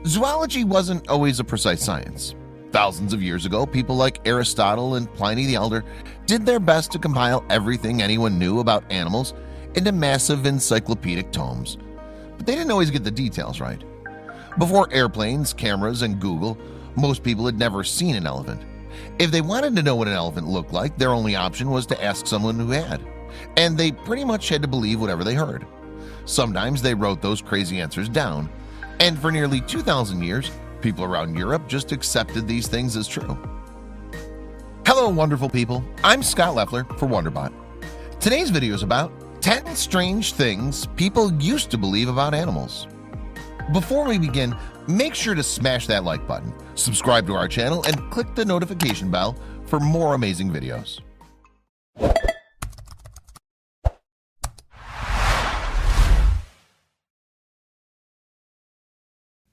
Zoology wasn't always a precise science. Thousands of years ago, people like Aristotle and Pliny the Elder did their best to compile everything anyone knew about animals into massive encyclopedic tomes. But they didn't always get the details right. Before airplanes, cameras, and Google, most people had never seen an elephant. If they wanted to know what an elephant looked like, their only option was to ask someone who had. And they pretty much had to believe whatever they heard. Sometimes they wrote those crazy answers down. And for nearly 2,000 years, people around Europe just accepted these things as true. Hello, wonderful people. I'm Scott Leffler for Wonderbot. Today's video is about 10 strange things people used to believe about animals. Before we begin, make sure to smash that like button, subscribe to our channel, and click the notification bell for more amazing videos.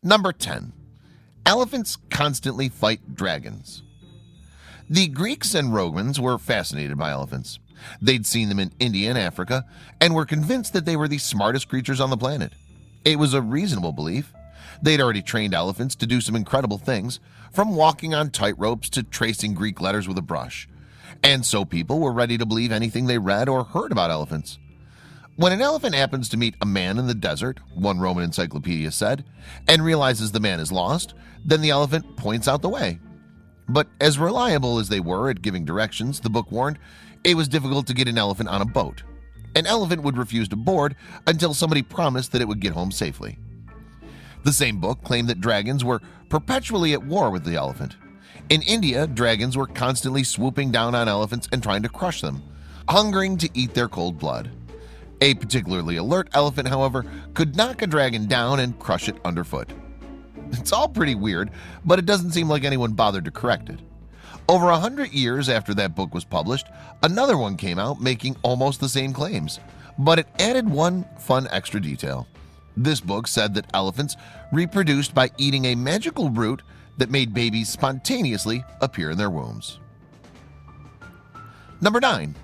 Number 10. Elephants constantly fight dragons. The Greeks and Romans were fascinated by elephants. They'd seen them in India and Africa and were convinced that they were the smartest creatures on the planet. It was a reasonable belief. They'd already trained elephants to do some incredible things, from walking on tightropes to tracing Greek letters with a brush. And so people were ready to believe anything they read or heard about elephants. When an elephant happens to meet a man in the desert, one Roman encyclopedia said, and realizes the man is lost, then the elephant points out the way. But as reliable as they were at giving directions, the book warned, it was difficult to get an elephant on a boat. An elephant would refuse to board until somebody promised that it would get home safely. The same book claimed that dragons were perpetually at war with the elephant. In India, dragons were constantly swooping down on elephants and trying to crush them, hungering to eat their cold blood. A particularly alert elephant, however, could knock a dragon down and crush it underfoot. It's all pretty weird, but it doesn't seem like anyone bothered to correct it. Over 100 years after that book was published, another one came out making almost the same claims, but it added one fun extra detail. This book said that elephants reproduced by eating a magical root that made babies spontaneously appear in their wombs. Number 9.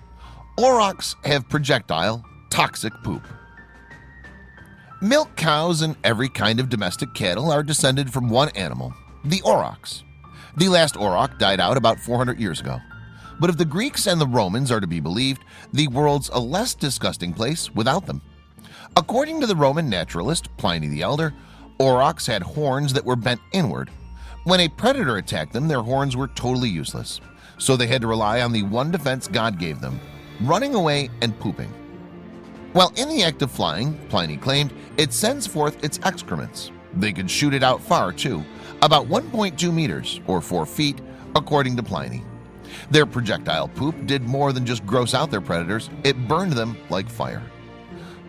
Aurochs have projectile, toxic poop. Milk cows and every kind of domestic cattle are descended from one animal, the aurochs. The last auroch died out about 400 years ago. But if the Greeks and the Romans are to be believed, the world's a less disgusting place without them. According to the Roman naturalist Pliny the Elder, aurochs had horns that were bent inward. When a predator attacked them, their horns were totally useless. So they had to rely on the one defense God gave them, running away and pooping. While in the act of flying, Pliny claimed, it sends forth its excrements. They could shoot it out far too, about 1.2 meters or 4 feet, according to Pliny. Their projectile poop did more than just gross out their predators, it burned them like fire.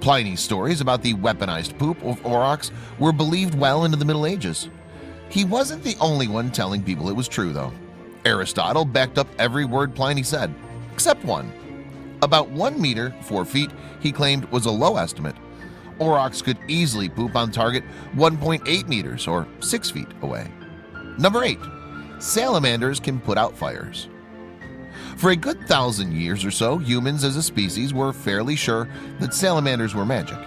Pliny's stories about the weaponized poop of aurochs were believed well into the Middle Ages. He wasn't the only one telling people it was true, though. Aristotle backed up every word Pliny said, except one. About 1 meter, 4 feet, he claimed was a low estimate. Aurochs could easily poop on target 1.8 meters or 6 feet away. Number 8. Salamanders can put out fires. For a good 1,000 years or so, humans as a species were fairly sure that salamanders were magic.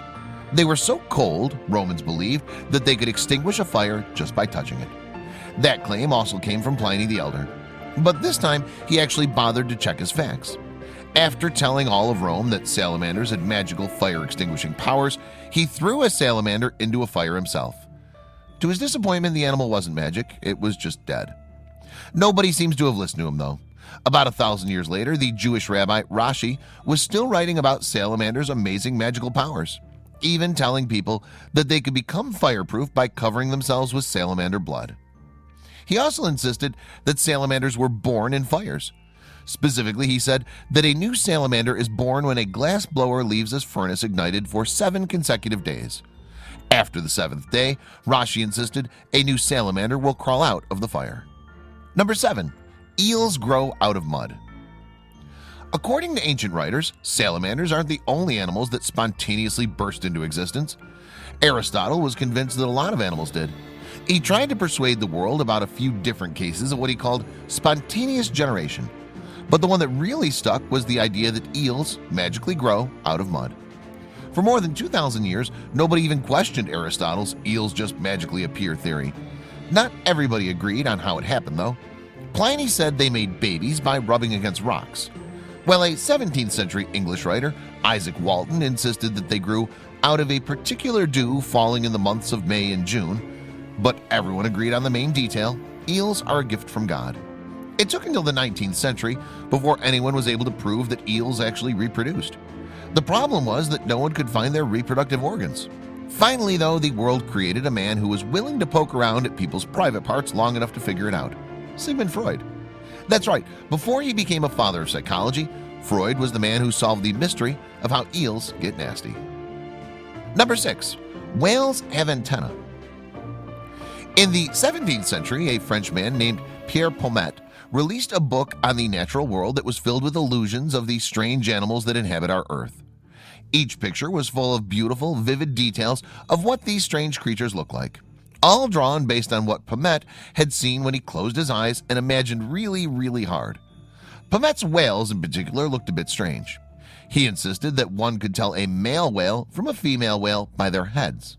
They were so cold, Romans believed, that they could extinguish a fire just by touching it. That claim also came from Pliny the Elder. But this time, he actually bothered to check his facts. After telling all of Rome that salamanders had magical fire-extinguishing powers, he threw a salamander into a fire himself. To his disappointment, the animal wasn't magic, it was just dead. Nobody seems to have listened to him, though. About 1,000 years later, the Jewish rabbi Rashi was still writing about salamanders' amazing magical powers, even telling people that they could become fireproof by covering themselves with salamander blood. He also insisted that salamanders were born in fires. Specifically, he said that a new salamander is born when a glass blower leaves his furnace ignited for 7 consecutive days. After the 7th day, Rashi insisted a new salamander will crawl out of the fire. Number 7. Eels grow out of mud. According to ancient writers, salamanders aren't the only animals that spontaneously burst into existence. Aristotle was convinced that a lot of animals did. He tried to persuade the world about a few different cases of what he called spontaneous generation. But the one that really stuck was the idea that eels magically grow out of mud. For more than 2,000 years, nobody even questioned Aristotle's eels just magically appear theory. Not everybody agreed on how it happened, though. Pliny said they made babies by rubbing against rocks, while a 17th century English writer, Isaac Walton, insisted that they grew out of a particular dew falling in the months of May and June. But everyone agreed on the main detail: eels are a gift from God. It took until the 19th century before anyone was able to prove that eels actually reproduced. The problem was that no one could find their reproductive organs. Finally, though, the world created a man who was willing to poke around at people's private parts long enough to figure it out: Sigmund Freud. That's right, before he became a father of psychology, Freud was the man who solved the mystery of how eels get nasty. Number 6. Whales have antennae. In the 17th century, a Frenchman named Pierre Pommet released a book on the natural world that was filled with illusions of the strange animals that inhabit our Earth. Each picture was full of beautiful, vivid details of what these strange creatures look like, all drawn based on what Pommet had seen when he closed his eyes and imagined really hard. Pommet's whales in particular looked a bit strange. He insisted that one could tell a male whale from a female whale by their heads.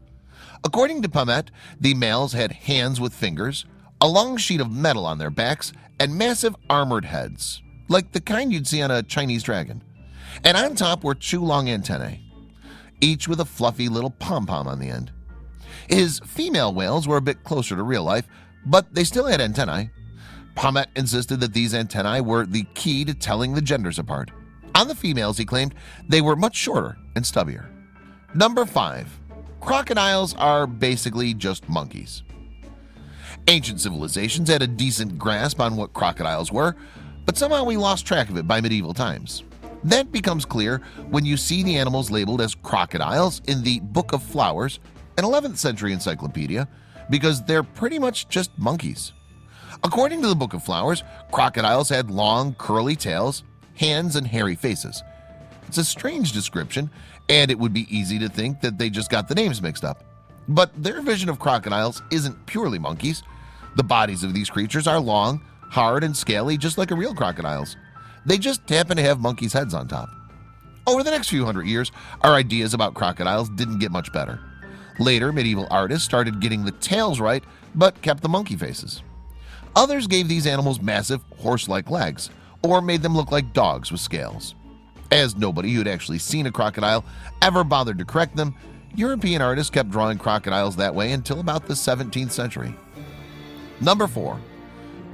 According to Pommet, the males had hands with fingers, a long sheet of metal on their backs, and massive armored heads, like the kind you'd see on a Chinese dragon. And on top were 2 long antennae, each with a fluffy little pom-pom on the end. His female whales were a bit closer to real life, but they still had antennae. Pommet insisted that these antennae were the key to telling the genders apart. On the females, he claimed they were much shorter and stubbier. Number 5. Crocodiles are basically just monkeys. Ancient civilizations had a decent grasp on what crocodiles were, but somehow we lost track of it by medieval times. That becomes clear when you see the animals labeled as crocodiles in the Book of Flowers, an 11th century encyclopedia, because they're pretty much just monkeys. According to the Book of Flowers, crocodiles had long, curly tails, hands, and hairy faces. It's a strange description, and it would be easy to think that they just got the names mixed up. But their vision of crocodiles isn't purely monkeys. The bodies of these creatures are long, hard, and scaly, just like a real crocodile's. They just happen to have monkeys' heads on top. Over the next few hundred years, our ideas about crocodiles didn't get much better. Later, medieval artists started getting the tails right, but kept the monkey faces. Others gave these animals massive horse-like legs, or made them look like dogs with scales. As nobody who'd actually seen a crocodile ever bothered to correct them, European artists kept drawing crocodiles that way until about the 17th century. Number 4.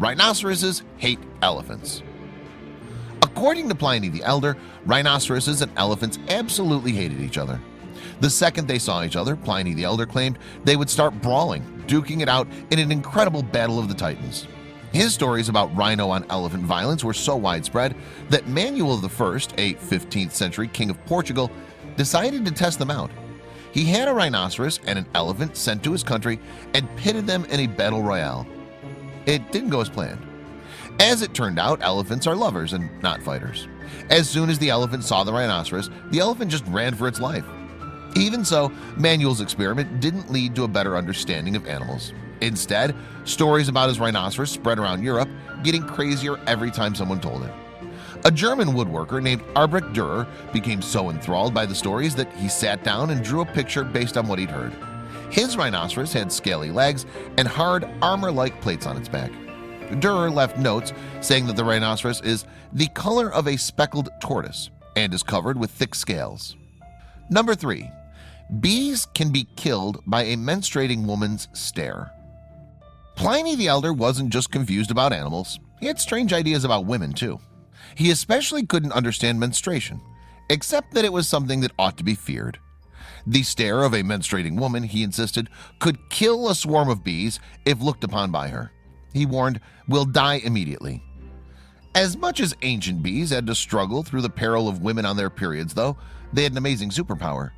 Rhinoceroses hate elephants. According to Pliny the Elder, rhinoceroses and elephants absolutely hated each other. The second they saw each other, Pliny the Elder claimed they would start brawling, duking it out in an incredible battle of the titans. His stories about rhino on elephant violence were so widespread that Manuel I, a 15th century king of Portugal, decided to test them out. He had a rhinoceros and an elephant sent to his country and pitted them in a battle royale. It didn't go as planned. As it turned out, elephants are lovers and not fighters. As soon as the elephant saw the rhinoceros, the elephant just ran for its life. Even so, Manuel's experiment didn't lead to a better understanding of animals. Instead, stories about his rhinoceros spread around Europe, getting crazier every time someone told it. A German woodworker named Albrecht Dürer became so enthralled by the stories that he sat down and drew a picture based on what he'd heard. His rhinoceros had scaly legs and hard armor-like plates on its back. Dürer left notes saying that the rhinoceros is the color of a speckled tortoise and is covered with thick scales. Number 3. Bees can be killed by a menstruating woman's stare. Pliny the Elder wasn't just confused about animals. He had strange ideas about women too. He especially couldn't understand menstruation, except that it was something that ought to be feared. The stare of a menstruating woman, he insisted, could kill a swarm of bees if looked upon by her. He warned, "Will die immediately." As much as ancient bees had to struggle through the peril of women on their periods, though, they had an amazing superpower.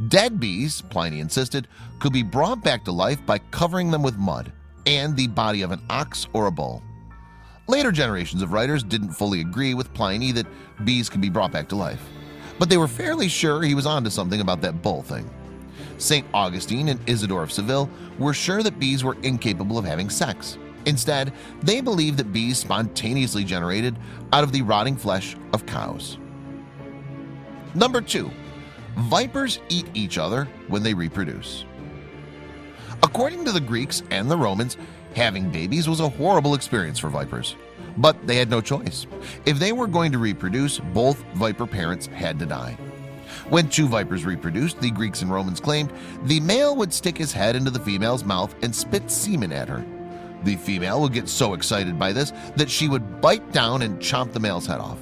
Dead bees, Pliny insisted, could be brought back to life by covering them with mud and the body of an ox or a bull. Later generations of writers didn't fully agree with Pliny that bees could be brought back to life, but they were fairly sure he was onto something about that bull thing. St. Augustine and Isidore of Seville were sure that bees were incapable of having sex. Instead, they believed that bees spontaneously generated out of the rotting flesh of cows. Number 2. Vipers eat each other when they reproduce. According to the Greeks and the Romans, having babies was a horrible experience for vipers. But they had no choice. If they were going to reproduce, both viper parents had to die. When two vipers reproduced, the Greeks and Romans claimed the male would stick his head into the female's mouth and spit semen at her. The female would get so excited by this that she would bite down and chomp the male's head off.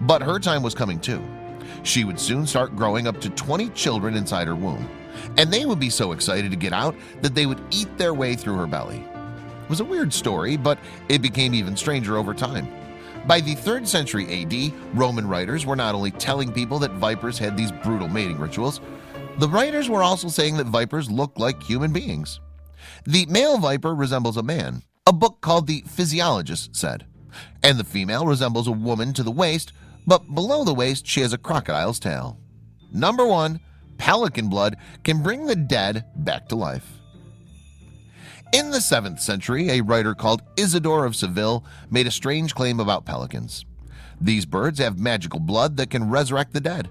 But her time was coming too. She would soon start growing up to 20 children inside her womb, and they would be so excited to get out that they would eat their way through her belly. It was a weird story, but it became even stranger over time. By the 3rd century AD, Roman writers were not only telling people that vipers had these brutal mating rituals, the writers were also saying that vipers looked like human beings. The male viper resembles a man, a book called The Physiologist said, and the female resembles a woman to the waist, but below the waist she has a crocodile's tail. Number 1. Pelican blood can bring the dead back to life. In the 7th century, a writer called Isidore of Seville made a strange claim about pelicans. These birds have magical blood that can resurrect the dead.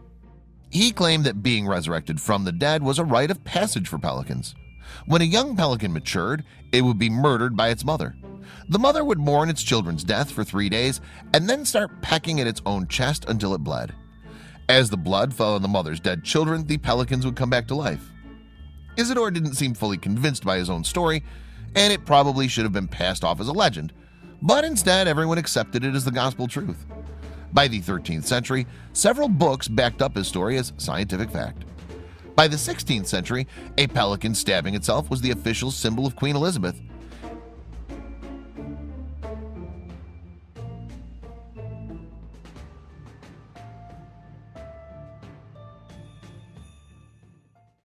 He claimed that being resurrected from the dead was a rite of passage for pelicans. When a young pelican matured, it would be murdered by its mother. The mother would mourn its children's death for 3 days and then start pecking at its own chest until it bled. As the blood fell on the mother's dead children, the pelicans would come back to life. Isidore didn't seem fully convinced by his own story, and it probably should have been passed off as a legend, but instead everyone accepted it as the gospel truth. By the 13th century, several books backed up his story as scientific fact. By the 16th century, a pelican stabbing itself was the official symbol of Queen Elizabeth,